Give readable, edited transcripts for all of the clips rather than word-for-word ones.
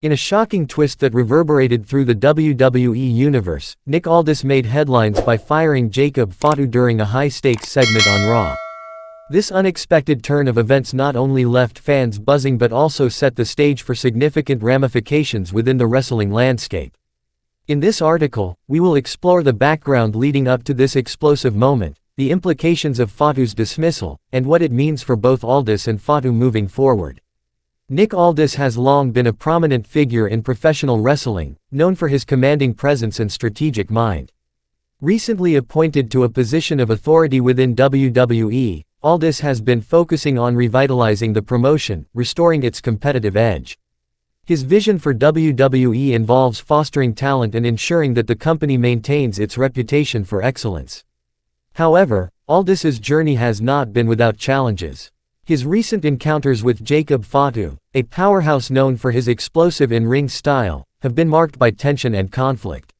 In a shocking twist that reverberated through the WWE Universe, Aldis made headlines by firing Jacob Fatu during a high-stakes segment on Raw. This unexpected turn of events not only left fans buzzing but also set the stage for significant ramifications within the wrestling landscape. In this article, we will explore the background leading up to this explosive moment, the implications of Fatu's dismissal, and what it means for both Aldis and Fatu moving forward. Aldis has long been a prominent figure in professional wrestling, known for his commanding presence and strategic mind. Recently appointed to a position of authority within WWE, Aldis has been focusing on revitalizing the promotion, restoring its competitive edge. His vision for WWE involves fostering talent and ensuring that the company maintains its reputation for excellence. However, Aldis's journey has not been without challenges. His recent encounters with Jacob Fatu, a powerhouse known for his explosive in-ring style, have been marked by tension and conflict.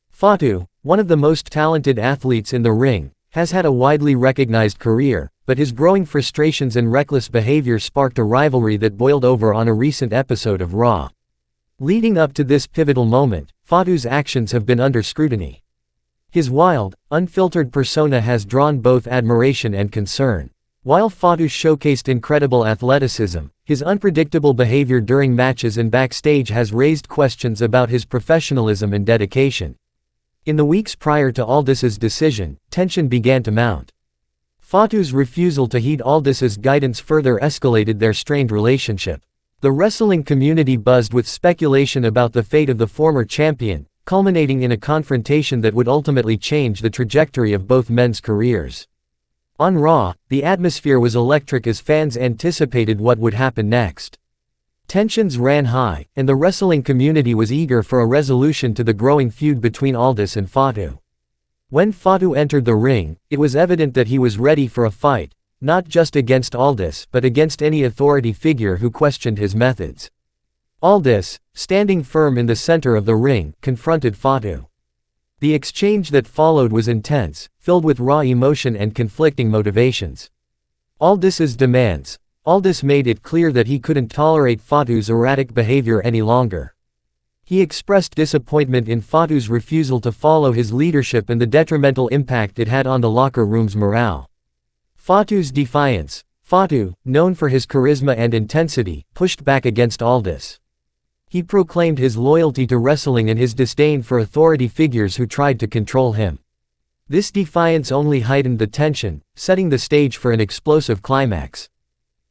Fatu, one of the most talented athletes in the ring, has had a widely recognized career, but his growing frustrations and reckless behavior sparked a rivalry that boiled over on a recent episode of Raw. Leading up to this pivotal moment, Fatu's actions have been under scrutiny. His wild, unfiltered persona has drawn both admiration and concern. While Fatu showcased incredible athleticism, his unpredictable behavior during matches and backstage has raised questions about his professionalism and dedication. In the weeks prior to Aldis's decision, tension began to mount. Fatu's refusal to heed Aldis's guidance further escalated their strained relationship. The wrestling community buzzed with speculation about the fate of the former champion, culminating in a confrontation that would ultimately change the trajectory of both men's careers. On Raw, the atmosphere was electric as fans anticipated what would happen next. Tensions ran high, and the wrestling community was eager for a resolution to the growing feud between Aldis and Fatu. When Fatu entered the ring, it was evident that he was ready for a fight, not just against Aldis but against any authority figure who questioned his methods. Aldis, standing firm in the center of the ring, confronted Fatu. The exchange that followed was intense, filled with raw emotion and conflicting motivations. Aldis's demands. Aldis made it clear that he couldn't tolerate Fatu's erratic behavior any longer. He expressed disappointment in Fatu's refusal to follow his leadership and the detrimental impact it had on the locker room's morale. Fatu's defiance. Fatu, known for his charisma and intensity, pushed back against Aldis. He proclaimed his loyalty to wrestling and his disdain for authority figures who tried to control him. This defiance only heightened the tension, setting the stage for an explosive climax.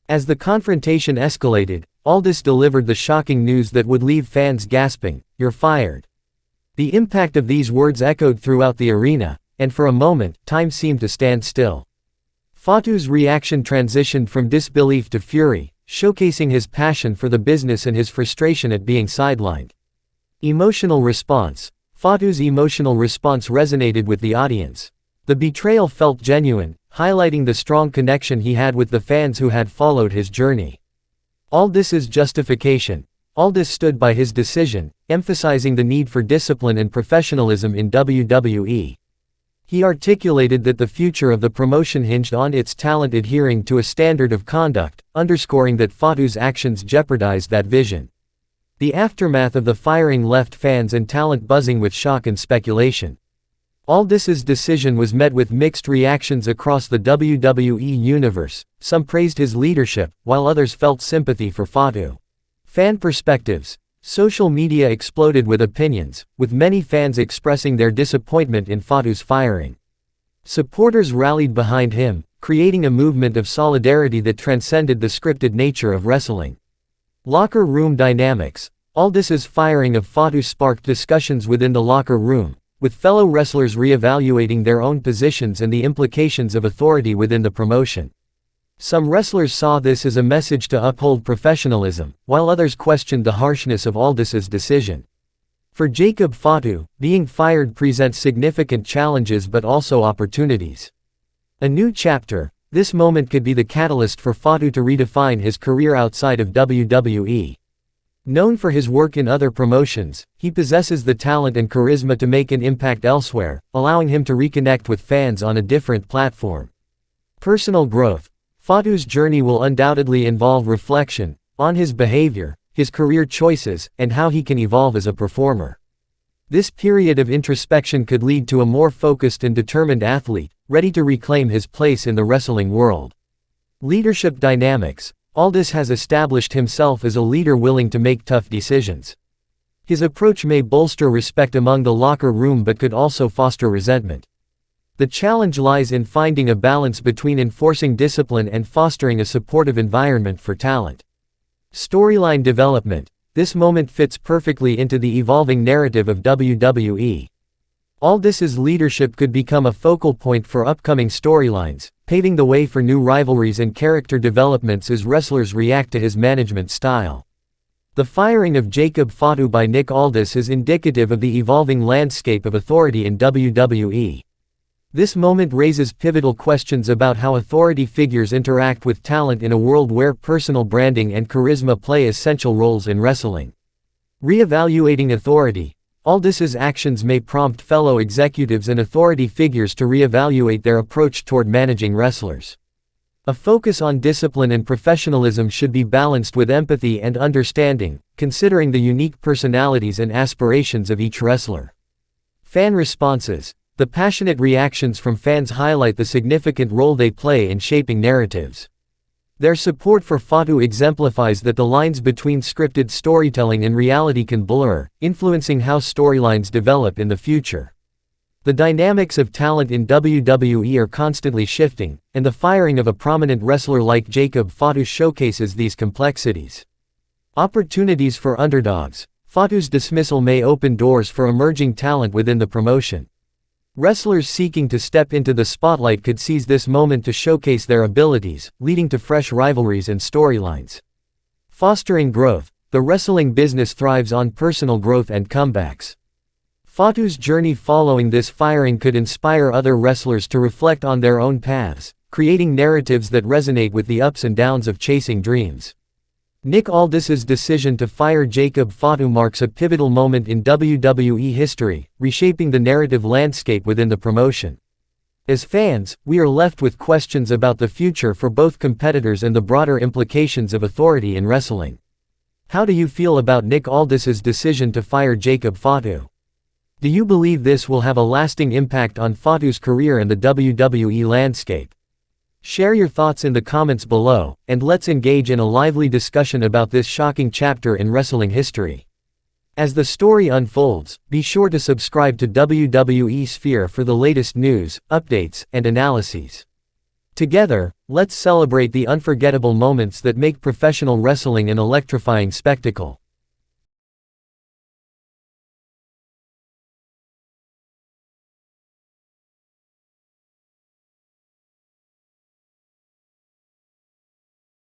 As the confrontation escalated, Aldis delivered the shocking news that would leave fans gasping, "You're fired." The impact of these words echoed throughout the arena, and for a moment, time seemed to stand still. Fatu's reaction transitioned from disbelief to fury, showcasing his passion for the business and his frustration at being sidelined. Emotional response. Fatu's emotional response resonated with the audience. The betrayal felt genuine, highlighting the strong connection he had with the fans who had followed his journey. Aldis's justification. Aldis stood by his decision, emphasizing the need for discipline and professionalism in WWE. He articulated that the future of the promotion hinged on its talent adhering to a standard of conduct, underscoring that Fatu's actions jeopardized that vision. The aftermath of the firing left fans and talent buzzing with shock and speculation. Aldis's decision was met with mixed reactions across the WWE Universe. Some praised his leadership, while others felt sympathy for Fatu. Fan perspectives. Social media exploded with opinions, with many fans expressing their disappointment in Fatu's firing. Supporters rallied behind him, creating a movement of solidarity that transcended the scripted nature of wrestling. Locker room dynamics. Aldis's firing of Fatu sparked discussions within the locker room, with fellow wrestlers reevaluating their own positions and the implications of authority within the promotion. Some wrestlers saw this as a message to uphold professionalism, while others questioned the harshness of Aldis's decision. For Jacob Fatu, being fired presents significant challenges but also opportunities. A new chapter. This moment could be the catalyst for Fatu to redefine his career outside of WWE. Known for his work in other promotions, he possesses the talent and charisma to make an impact elsewhere, allowing him to reconnect with fans on a different platform. Personal growth. Fatu's journey will undoubtedly involve reflection on his behavior, his career choices, and how he can evolve as a performer. This period of introspection could lead to a more focused and determined athlete, ready to reclaim his place in the wrestling world. Leadership dynamics. Aldis has established himself as a leader willing to make tough decisions. His approach may bolster respect among the locker room but could also foster resentment. The challenge lies in finding a balance between enforcing discipline and fostering a supportive environment for talent. Storyline development. This moment fits perfectly into the evolving narrative of WWE. Aldis's leadership could become a focal point for upcoming storylines, paving the way for new rivalries and character developments as wrestlers react to his management style. The firing of Jacob Fatu by Nick Aldis is indicative of the evolving landscape of authority in WWE. This moment raises pivotal questions about how authority figures interact with talent in a world where personal branding and charisma play essential roles in wrestling. Re-evaluating authority. Aldis's actions may prompt fellow executives and authority figures to re-evaluate their approach toward managing wrestlers. A focus on discipline and professionalism should be balanced with empathy and understanding, considering the unique personalities and aspirations of each wrestler. Fan responses. The passionate reactions from fans highlight the significant role they play in shaping narratives. Their support for Fatu exemplifies that the lines between scripted storytelling and reality can blur, influencing how storylines develop in the future. The dynamics of talent in WWE are constantly shifting, and the firing of a prominent wrestler like Jacob Fatu showcases these complexities. Opportunities for underdogs. Fatu's dismissal may open doors for emerging talent within the promotion. Wrestlers seeking to step into the spotlight could seize this moment to showcase their abilities, leading to fresh rivalries and storylines. Fostering growth. The wrestling business thrives on personal growth and comebacks. Fatu's journey following this firing could inspire other wrestlers to reflect on their own paths, creating narratives that resonate with the ups and downs of chasing dreams. Nick Aldis's decision to fire Jacob Fatu marks a pivotal moment in WWE history, reshaping the narrative landscape within the promotion. As fans, we are left with questions about the future for both competitors and the broader implications of authority in wrestling. How do you feel about Nick Aldis's decision to fire Jacob Fatu? Do you believe this will have a lasting impact on Fatu's career and the WWE landscape? Share your thoughts in the comments below, and let's engage in a lively discussion about this shocking chapter in wrestling history. As the story unfolds, be sure to subscribe to WWE Sphere for the latest news, updates, and analyses. Together, let's celebrate the unforgettable moments that make professional wrestling an electrifying spectacle.